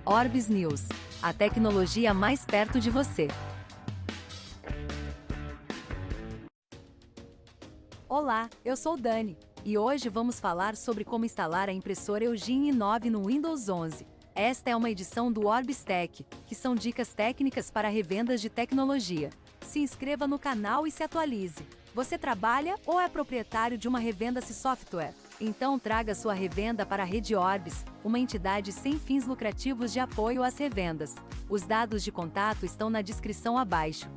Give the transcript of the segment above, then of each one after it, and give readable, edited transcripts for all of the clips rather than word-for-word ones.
Orbis News, a tecnologia mais perto de você. Olá, eu sou Dani, e hoje vamos falar sobre como instalar a impressora Eugene i9 no Windows 11. Esta é uma edição do Orbis Tech, que são dicas técnicas para revendas de tecnologia. Se inscreva no canal e se atualize. Você trabalha ou é proprietário de uma revenda-se software? Então traga sua revenda para a Rede Orbis, uma entidade sem fins lucrativos de apoio às revendas. Os dados de contato estão na descrição abaixo.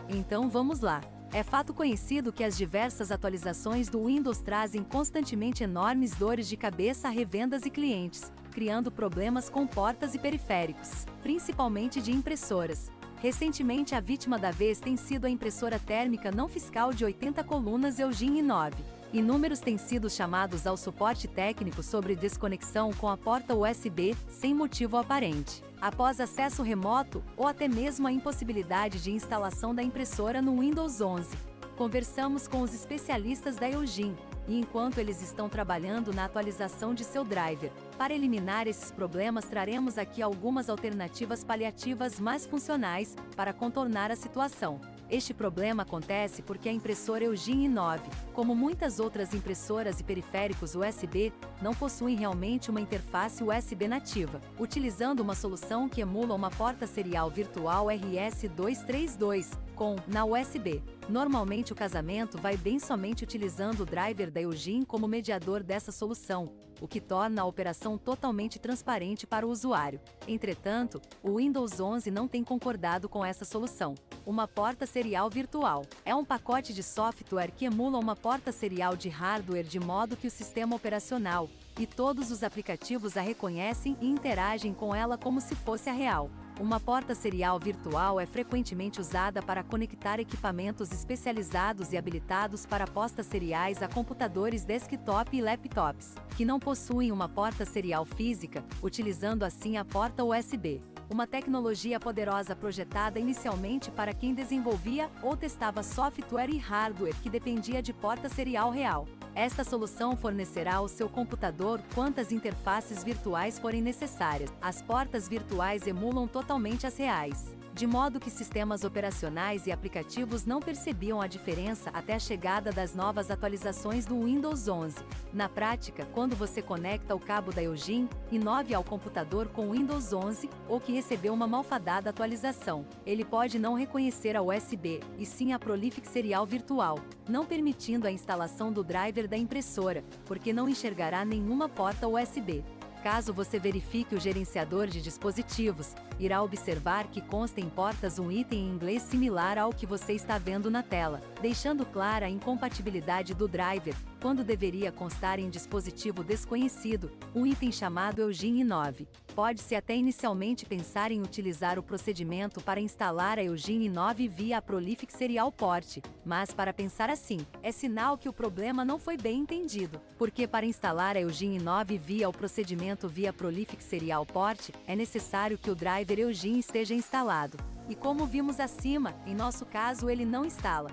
Então vamos lá. É fato conhecido que as diversas atualizações do Windows trazem constantemente enormes dores de cabeça a revendas e clientes, criando problemas com portas e periféricos, principalmente de impressoras. Recentemente a vítima da vez tem sido a impressora térmica não fiscal de 80 colunas Eugene i9. Inúmeros têm sido chamados ao suporte técnico sobre desconexão com a porta USB, sem motivo aparente, após acesso remoto ou até mesmo a impossibilidade de instalação da impressora no Windows 11. Conversamos com os especialistas da Eugene, e enquanto eles estão trabalhando na atualização de seu driver, para eliminar esses problemas traremos aqui algumas alternativas paliativas mais funcionais para contornar a situação. Este problema acontece porque a impressora Eugene i9, como muitas outras impressoras e periféricos USB, não possuem realmente uma interface USB nativa, utilizando uma solução que emula uma porta serial virtual RS-232, na USB. Normalmente o casamento vai bem somente utilizando o driver da Eugene como mediador dessa solução, o que torna a operação totalmente transparente para o usuário. Entretanto, o Windows 11 não tem concordado com essa solução. Uma porta serial virtual é um pacote de software que emula uma porta serial de hardware de modo que o sistema operacional e todos os aplicativos a reconhecem e interagem com ela como se fosse a real. Uma porta serial virtual é frequentemente usada para conectar equipamentos especializados e habilitados para postas seriais a computadores desktop e laptops, que não possuem uma porta serial física, utilizando assim a porta USB. Uma tecnologia poderosa projetada inicialmente para quem desenvolvia ou testava software e hardware que dependia de porta serial real. Esta solução fornecerá ao seu computador quantas interfaces virtuais forem necessárias. As portas virtuais emulam totalmente as reais, de modo que sistemas operacionais e aplicativos não percebiam a diferença até a chegada das novas atualizações do Windows 11. Na prática, quando você conecta o cabo da Eugene i9 ao computador com o Windows 11, ou que recebeu uma malfadada atualização, ele pode não reconhecer a USB, e sim a Prolific Serial Virtual, não permitindo a instalação do driver da impressora, porque não enxergará nenhuma porta USB. Caso você verifique o gerenciador de dispositivos, irá observar que consta em portas um item em inglês similar ao que você está vendo na tela, deixando clara a incompatibilidade do driver, quando deveria constar em dispositivo desconhecido, um item chamado Eugene i9. Pode-se até inicialmente pensar em utilizar o procedimento para instalar a Eugene i9 via a Prolific Serial Port, mas para pensar assim, é sinal que o problema não foi bem entendido, porque para instalar a Eugene i9 via o procedimento via Prolific Serial Port, é necessário que o driver Eugene esteja instalado. E como vimos acima, em nosso caso ele não instala.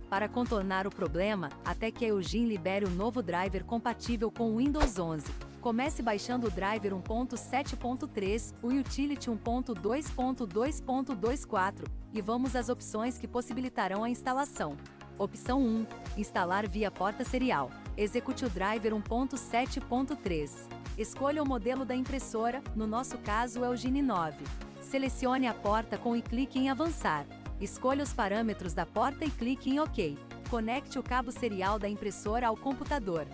Para contornar o problema, até que a Eugene libere um novo driver compatível com o Windows 11. Comece baixando o driver 1.7.3, o Utility 1.2.2.24, e vamos às opções que possibilitarão a instalação. Opção 1. Instalar via porta serial. Execute o driver 1.7.3. Escolha o modelo da impressora, no nosso caso o Eugene i9. Selecione a porta e clique em avançar. Escolha os parâmetros da porta e clique em OK. Conecte o cabo serial da impressora ao computador.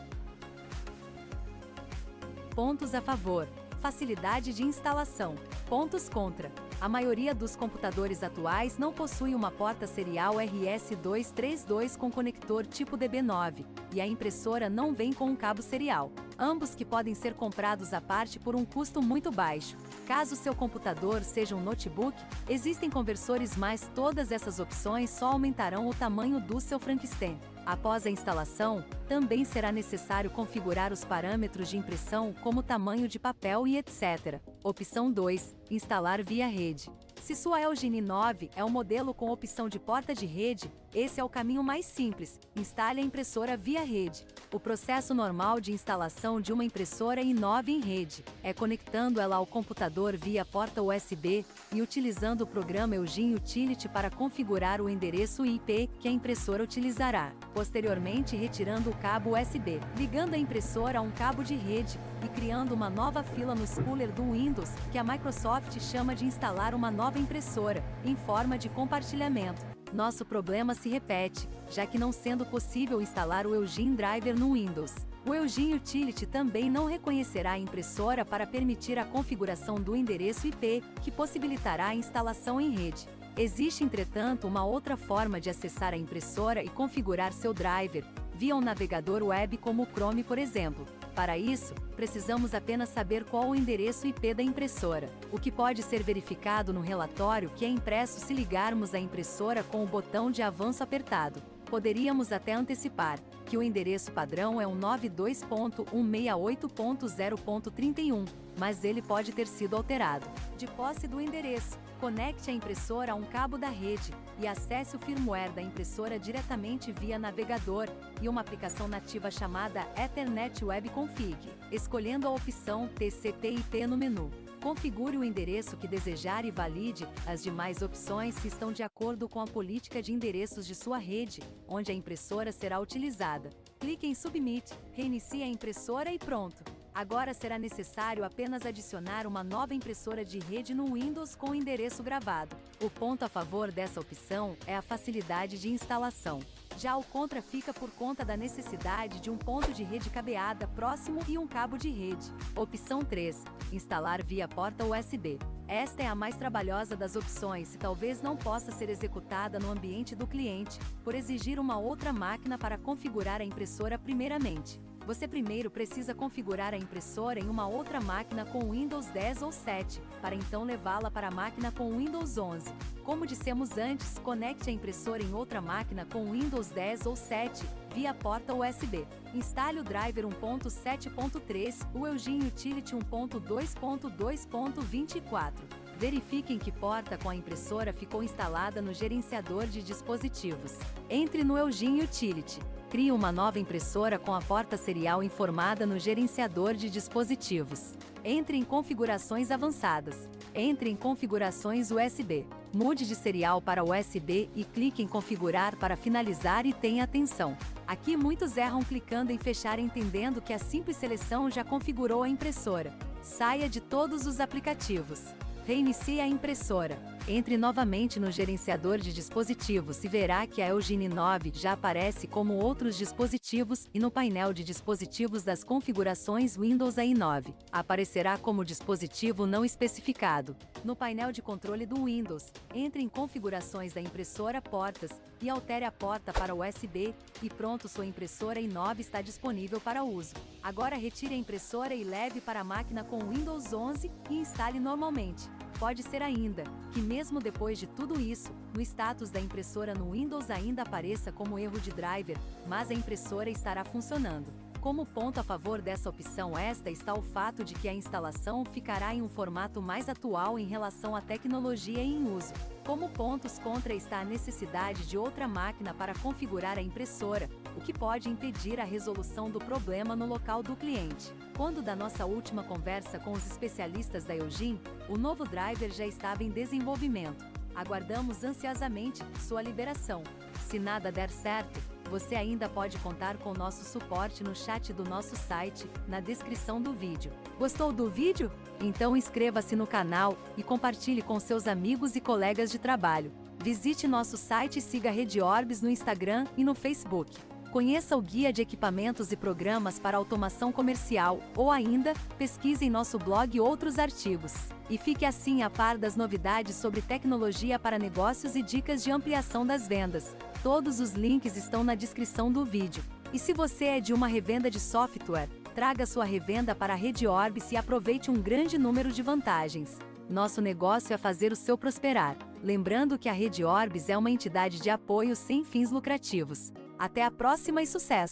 Pontos a favor: facilidade de instalação. Pontos contra: a maioria dos computadores atuais não possui uma porta serial RS-232 com conector tipo DB9, e a impressora não vem com um cabo serial, ambos que podem ser comprados à parte por um custo muito baixo. Caso seu computador seja um notebook, existem conversores, mas todas essas opções só aumentarão o tamanho do seu Frankenstein. Após a instalação, também será necessário configurar os parâmetros de impressão, como tamanho de papel e etc. Opção 2. Instalar via rede. Se sua Eugene i9 é um modelo com opção de porta de rede, Esse é o caminho mais simples: instale a impressora via rede. O processo normal de instalação de uma impressora i9 em rede é conectando ela ao computador via porta USB e utilizando o programa Eugene Utility para configurar o endereço IP que a impressora utilizará. Posteriormente, retirando o cabo USB, ligando a impressora a um cabo de rede e criando uma nova fila no spooler do Windows, que a Microsoft chama de instalar uma nova impressora, em forma de compartilhamento. Nosso problema se repete, já que não sendo possível instalar o Eugene Driver no Windows. O Eugene Utility também não reconhecerá a impressora para permitir a configuração do endereço IP, que possibilitará a instalação em rede. Existe, entretanto, uma outra forma de acessar a impressora e configurar seu driver, via um navegador web como o Chrome, por exemplo. Para isso, precisamos apenas saber qual o endereço IP da impressora, o que pode ser verificado no relatório que é impresso se ligarmos a impressora com o botão de avanço apertado. Poderíamos até antecipar que o endereço padrão é um 92.168.0.31, mas ele pode ter sido alterado. De posse do endereço, conecte a impressora a um cabo da rede e acesse o firmware da impressora diretamente via navegador e uma aplicação nativa chamada Ethernet Web Config, escolhendo a opção TCP/IP no menu. Configure o endereço que desejar e valide as demais opções se estão de acordo com a política de endereços de sua rede, onde a impressora será utilizada. Clique em Submit, reinicie a impressora e pronto! Agora será necessário apenas adicionar uma nova impressora de rede no Windows com o endereço gravado. O ponto a favor dessa opção é a facilidade de instalação. Já o contra fica por conta da necessidade de um ponto de rede cabeada próximo e um cabo de rede. Opção 3. Instalar via porta USB. Esta é a mais trabalhosa das opções e talvez não possa ser executada no ambiente do cliente, por exigir uma outra máquina para configurar a impressora primeiramente. Você primeiro precisa configurar a impressora em uma outra máquina com Windows 10 ou 7, para então levá-la para a máquina com Windows 11. Como dissemos antes, conecte a impressora em outra máquina com Windows 10 ou 7, via porta USB. Instale o driver 1.7.3, o Eugene Utility 1.2.2.24. Verifique em que porta com a impressora ficou instalada no gerenciador de dispositivos. Entre no Eugene Utility. Crie uma nova impressora com a porta serial informada no gerenciador de dispositivos. Entre em configurações avançadas. Entre em configurações USB. Mude de serial para USB e clique em configurar para finalizar e tenha atenção. Aqui muitos erram clicando em fechar entendendo que a simples seleção já configurou a impressora. Saia de todos os aplicativos. Reinicie a impressora. Entre novamente no gerenciador de dispositivos e verá que a Eugene 9 já aparece como outros dispositivos e no painel de dispositivos das configurações Windows i9 aparecerá como dispositivo não especificado. No painel de controle do Windows, entre em configurações da impressora portas e altere a porta para USB e pronto, sua impressora i9 está disponível para uso. Agora retire a impressora e leve para a máquina com Windows 11 e instale normalmente. Pode ser ainda que mesmo depois de tudo isso, no status da impressora no Windows ainda apareça como erro de driver, mas a impressora estará funcionando. Como ponto a favor dessa opção está o fato de que a instalação ficará em um formato mais atual em relação à tecnologia em uso. Como pontos contra está a necessidade de outra máquina para configurar a impressora, o que pode impedir a resolução do problema no local do cliente. Quando da nossa última conversa com os especialistas da Eugene, o novo driver já estava em desenvolvimento. Aguardamos ansiosamente sua liberação. Se nada der certo, você ainda pode contar com nosso suporte no chat do nosso site, na descrição do vídeo. Gostou do vídeo? Então inscreva-se no canal e compartilhe com seus amigos e colegas de trabalho. Visite nosso site e siga a Rede Orbis no Instagram e no Facebook. Conheça o guia de equipamentos e programas para automação comercial, ou ainda, pesquise em nosso blog outros artigos. E fique assim a par das novidades sobre tecnologia para negócios e dicas de ampliação das vendas. Todos os links estão na descrição do vídeo. E se você é de uma revenda de software, traga sua revenda para a Rede Orbis e aproveite um grande número de vantagens. Nosso negócio é fazer o seu prosperar. Lembrando que a Rede Orbis é uma entidade de apoio sem fins lucrativos. Até a próxima e sucesso!